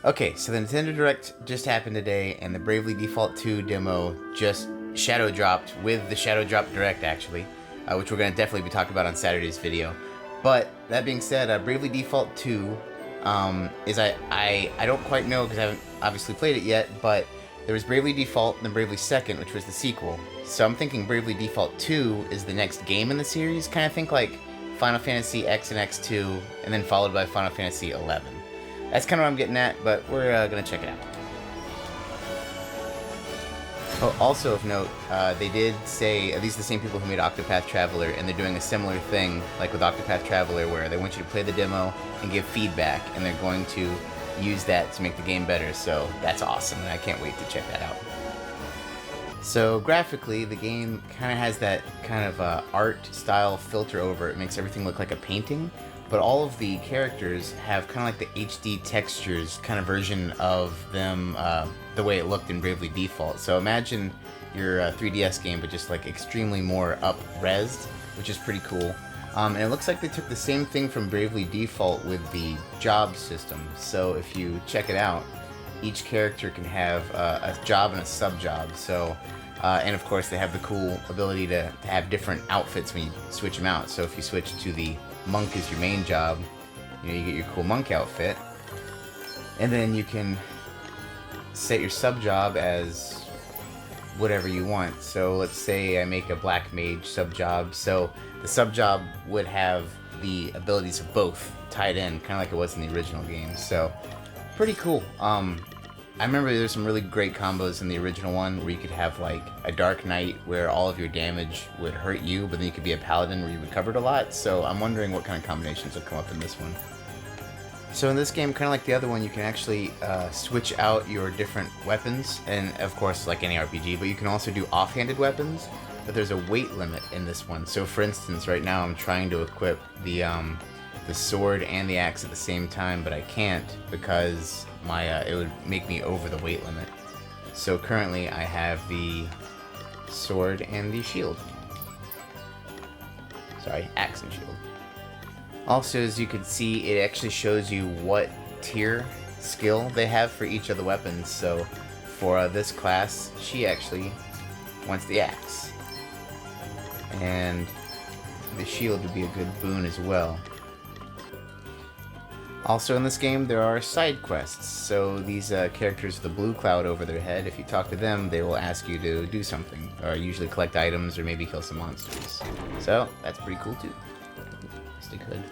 Okay, so the Nintendo Direct just happened today, and the Bravely Default 2 demo just shadow dropped with the Shadow Drop Direct, actually, which we're going to definitely be talking about on Saturday's video. But that being said, Bravely Default 2 is I don't quite know because I haven't obviously played it yet, but there was Bravely Default and then Bravely Second, which was the sequel. So I'm thinking Bravely Default 2 is the next game in the series. Kind of think like Final Fantasy X and X2, and then followed by Final Fantasy 11. That's kind of what I'm getting at, but we're going to check it out. Oh, also of note, they did say, these are the same people who made Octopath Traveler, and they're doing a similar thing, like with Octopath Traveler, where they want you to play the demo and give feedback, and they're going to use that to make the game better, so that's awesome, and I can't wait to check that out. So graphically, the game kind of has that kind of art style filter over it. It makes everything look like a painting, but all of the characters have kind of like the HD textures kind of version of them, the way it looked in Bravely Default. So imagine your 3DS game, but just like extremely more up-resed, which is pretty cool. And it looks like they took the same thing from Bravely Default with the job system. So if you check it out, each character can have a job and a sub-job. So, and of course they have the cool ability to have different outfits when you switch them out. So if you switch to the monk as your main job, you get your cool monk outfit. And then you can set your sub-job as whatever you want. So let's say I make a black mage sub-job. So the sub-job would have the abilities of both tied in, kind of like it was in the original game. So pretty cool. I remember there's some really great combos in the original one where you could have like a Dark Knight where all of your damage would hurt you, but then you could be a Paladin where you recovered a lot. So I'm wondering what kind of combinations will come up in this one. So in this game, kind of like the other one, you can actually switch out your different weapons, and of course like any RPG, but you can also do offhanded weapons, but there's a weight limit in this one. So for instance, right now I'm trying to equip the sword and the axe at the same time, but I can't because my it would make me over the weight limit. So currently I have the sword and the shield. Sorry, axe and shield. Also, as you can see, it actually shows you what tier skill they have for each of the weapons. So for this class, she actually wants the axe. And the shield would be a good boon as well. Also in this game, there are side quests. So these characters with the blue cloud over their head, if you talk to them, they will ask you to do something. Or usually collect items or maybe kill some monsters. So that's pretty cool too. Stick hood.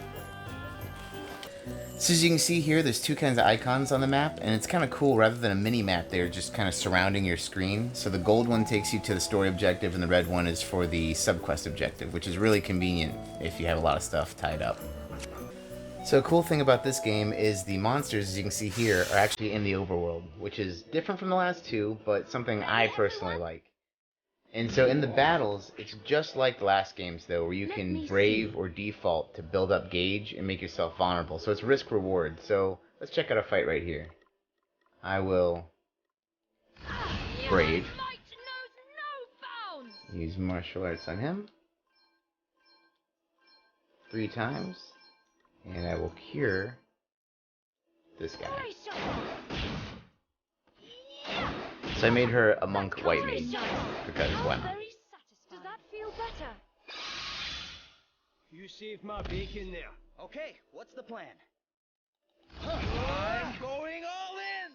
So as you can see here, there's two kinds of icons on the map, and it's kind of cool. Rather than a mini-map, they're just kind of surrounding your screen. So the gold one takes you to the story objective, and the red one is for the subquest objective, which is really convenient if you have a lot of stuff tied up. So a cool thing about this game is the monsters, as you can see here, are actually in the overworld, which is different from the last two, but something I personally like. And so in the battles, it's just like the last games, though, where you can brave or default to build up gauge and make yourself vulnerable. So it's risk-reward. So let's check out a fight right here. I will brave. Use martial arts on him 3 times. And I will cure this guy. So I made her a monk white mage, because why not? Does that feel better? You saved my bacon there. Okay, what's the plan? I'm going all in!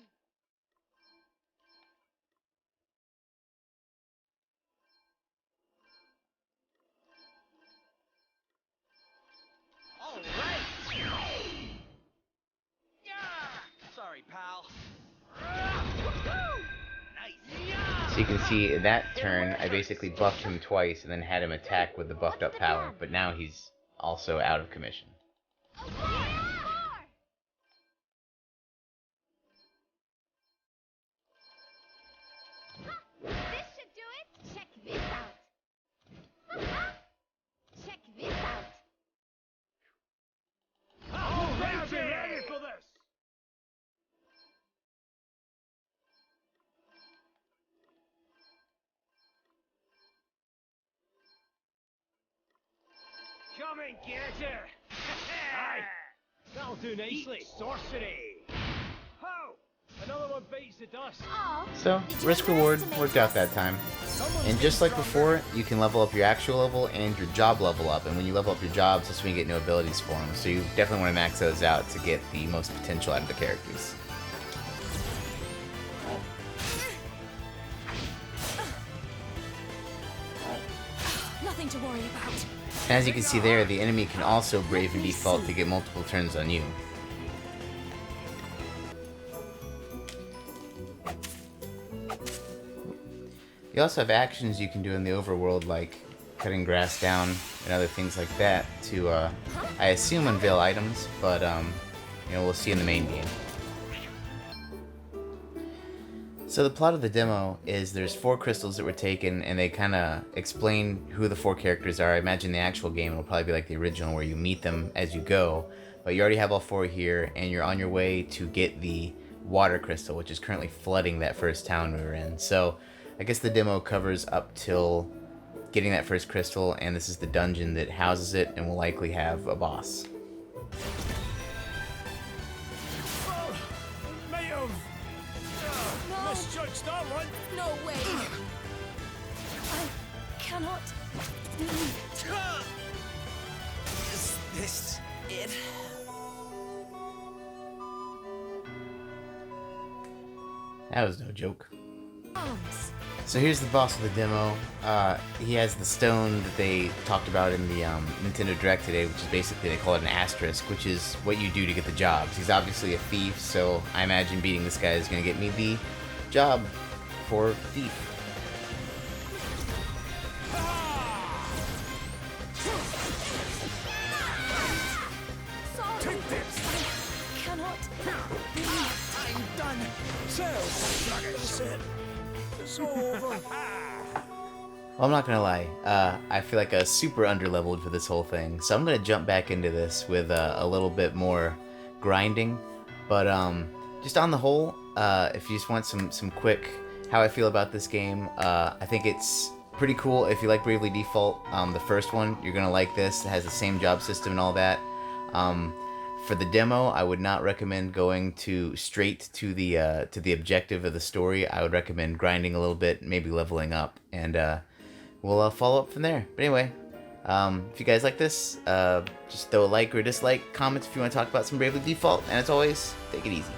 All right! Sorry, pal. So you can see in that turn, I basically buffed him twice and then had him attack with the buffed up power, but now he's also out of commission. This should do it. Check this out. Check this out. Oh, ready for this! Come and get it! Aye! That'll do nicely. Eat sorcery! Ho! bites the dust. Oh, So, risk reward worked out that time. And just like before, you can level up your actual level and your job level up. And when you level up your jobs, that's when you get new abilities for them. So you definitely want to max those out to get the most potential out of the characters. Nothing to worry about. And as you can see there, the enemy can also Bravely Default to get multiple turns on you. You also have actions you can do in the overworld, like cutting grass down and other things like that to, I assume, unveil items, but, you know, we'll see in the main game. So the plot of the demo is there's 4 crystals that were taken, and they kind of explain who the 4 characters are. I imagine the actual game will probably be like the original, where you meet them as you go, but you already have all 4 here, and you're on your way to get the water crystal, which is currently flooding that first town we were in. So I guess the demo covers up till getting that first crystal, and this is the dungeon that houses it and will likely have a boss. May have misjudged that one. No way. I cannot. Is this it? That was no joke. Arms. So here's the boss of the demo. He has the stone that they talked about in the Nintendo Direct today, which is basically, they call it an asterisk, which is what you do to get the jobs. He's obviously a thief, so I imagine beating this guy is going to get me the job for thief. Sorry. I cannot. I'm done. So, that's it. It's over. Well, I'm not gonna lie, I feel like a super underleveled for this whole thing, so I'm gonna jump back into this with a little bit more grinding. But just on the whole, if you just want some quick how I feel about this game, I think it's pretty cool. If you like Bravely Default, the first one, you're gonna like this. It has the same job system and all that. For the demo, I would not recommend going straight to the objective of the story. I would recommend grinding a little bit, maybe leveling up, and we'll follow up from there. But anyway, if you guys like this, just throw a like or a dislike, comment if you want to talk about some Bravely Default, and as always, take it easy.